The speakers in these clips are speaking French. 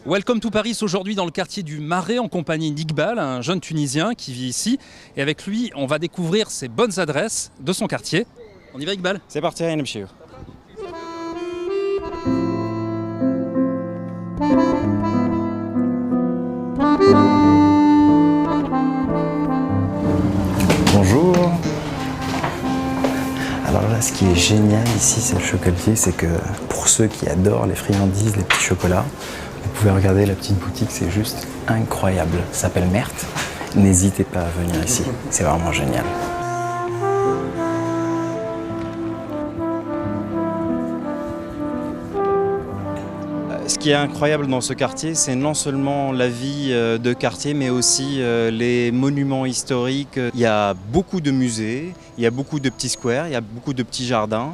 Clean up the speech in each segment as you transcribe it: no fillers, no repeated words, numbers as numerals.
Welcome to Paris, aujourd'hui dans le quartier du Marais en compagnie d'Iqbal, un jeune Tunisien qui vit ici. Et avec lui, on va découvrir ses bonnes adresses de son quartier. On y va Iqbal? C'est parti, rien نمشيو. Bonjour. Alors là, ce qui est génial ici, c'est le chocolatier, c'est que pour ceux qui adorent les friandises, les petits chocolats, vous pouvez regarder la petite boutique, c'est juste incroyable. Ça s'appelle Mert. N'hésitez pas à venir ici, c'est vraiment génial. Ce qui est incroyable dans ce quartier, c'est non seulement la vie de quartier, mais aussi les monuments historiques. Il y a beaucoup de musées, il y a beaucoup de petits squares, il y a beaucoup de petits jardins.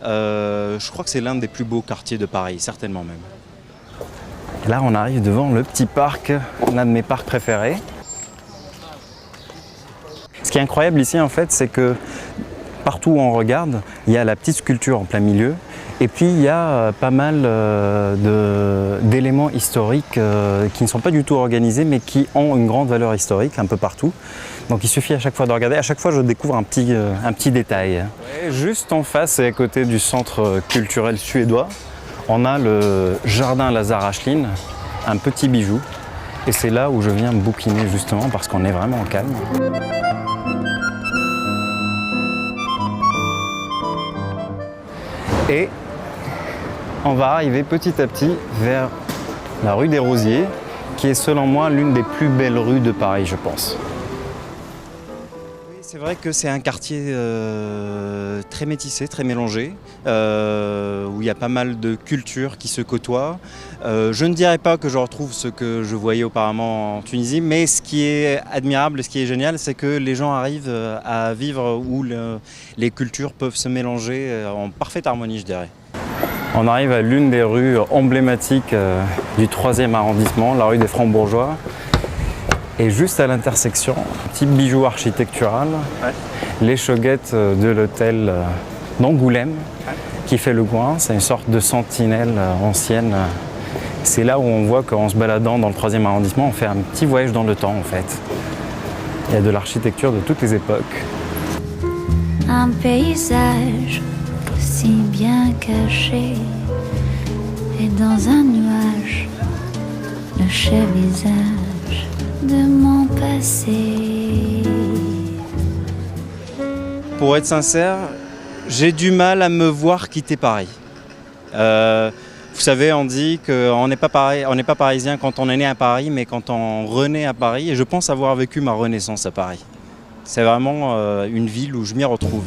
Je crois que c'est l'un des plus beaux quartiers de Paris, certainement même. Là, on arrive devant le petit parc, l'un de mes parcs préférés. Ce qui est incroyable ici, en fait, c'est que partout où on regarde, il y a la petite sculpture en plein milieu. Et puis il y a pas mal d'éléments historiques qui ne sont pas du tout organisés mais qui ont une grande valeur historique un peu partout. Donc il suffit à chaque fois de regarder, à chaque fois je découvre un petit détail. Et juste en face et à côté du centre culturel suédois, on a le jardin Lazar Ashlin, un petit bijou. Et c'est là où je viens me bouquiner justement parce qu'on est vraiment au calme. Et on va arriver petit à petit vers la rue des Rosiers, qui est selon moi l'une des plus belles rues de Paris, je pense. Oui, c'est vrai que c'est un quartier très métissé, très mélangé, où il y a pas mal de cultures qui se côtoient. Je ne dirais pas que je retrouve ce que je voyais auparavant en Tunisie, mais ce qui est admirable, ce qui est génial, c'est que les gens arrivent à vivre où les cultures peuvent se mélanger en parfaite harmonie, je dirais. On arrive à l'une des rues emblématiques du 3e arrondissement, la rue des Francs-Bourgeois. Et juste à l'intersection, un petit bijou architectural, les choguettes de l'hôtel d'Angoulême qui fait le coin. C'est une sorte de sentinelle ancienne. C'est là où on voit qu'en se baladant dans le 3e arrondissement, on fait un petit voyage dans le temps en fait. Il y a de l'architecture de toutes les époques. Un paysage si bien caché et dans un nuage le chef visage de mon passé. Pour être sincère, j'ai du mal à me voir quitter Paris. Vous savez, on dit qu'on n'est pas parisien quand on est né à Paris, mais quand on renaît à Paris. Et je pense avoir vécu ma renaissance à Paris. C'est vraiment une ville où je m'y retrouve.